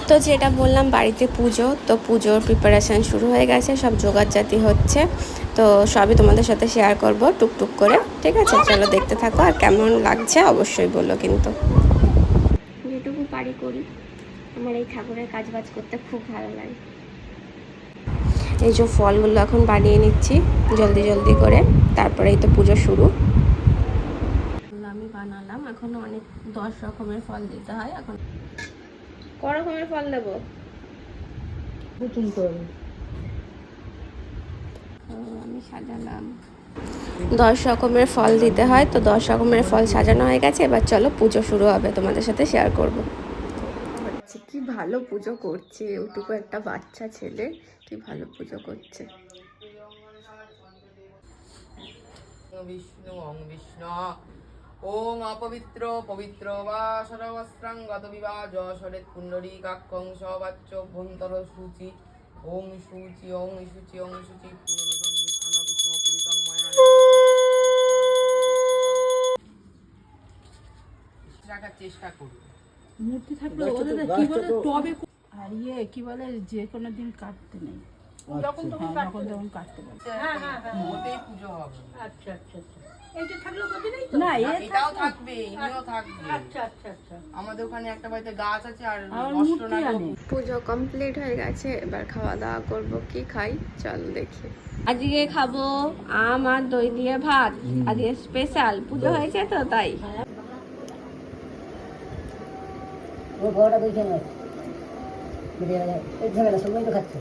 তো যেটা বললাম বাড়িতে পুজো, তো পুজোর প্রিপারেশান শুরু হয়ে গেছে, সব জোগাড়জাতি হচ্ছে। তো সবই তোমাদের সাথে শেয়ার করব টুকটুক করে, ঠিক আছে? চলো দেখতে থাকো, আর কেমন লাগছে অবশ্যই বললো কিন্তু। যেটুকু পারি করি, আমার এই ঠাকুরের কাজ বাজ করতে খুব ভালো লাগে। এই যে ফলগুলো এখন বানিয়ে নিচ্ছি জলদি জলদি করে, তারপরে এই তো পুজো শুরু। আমি বানালাম, এখন অনেক 10 রকমের ফল দিতে হয়। এখন ক রকমের ফল দেবো? আমি সাজালাম 10 রকমের ফল দিতে হয়, তো 10 রকমের ফল সাজানো হয়ে গেছে। এবার চলো পুজো শুরু হবে, তোমাদের সাথে শেয়ার করব। কি ভালো পুজো করছে, ওটুকু একটা বাচ্চা ছেলে কি ভালো পুজো করছে। বিষ্ণু ওং বিষ্ণু ওং অপবিত্র পবিত্র বা সর্বস্ত্রাঙ্গত বিবাজ সরেত কুণ্ডলী কাক্ষং সবাচ্চ ভন্তর সূচি ওং সূচি ওং সূচি ওং সূচি রাখার চেষ্টা করব। মূর্তি থাকলে ওদের কি বলে টবে আর কি বলে যে কোনো দিন কাটতে নেই, যখন তখন কাটতে পারে। ওতেই পুজো হবে। আচ্ছা আচ্ছা আচ্ছা, এইটা থাকলেও কাটে নেই তো? না, এটাও থাকবে, ইনিও থাকবে। আচ্ছা আচ্ছা আচ্ছা। আমাদের ওখানে একটা বাড়িতে গাছ আছে আর মূর্তি আনে। পুজো কমপ্লিট হয়ে গেছে, এবার খাওয়া দাওয়া করব। কি খাই চল দেখি। আজকে খাবো আম আর দই দিয়ে ভাত, আজকে স্পেশাল পুজো হয়েছে তো তাই। ও বড়টা দই খেয়ে নেয়, এই ঝামেলা সবাই তো খাচ্ছে।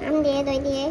আম দিয়ে দই দিয়ে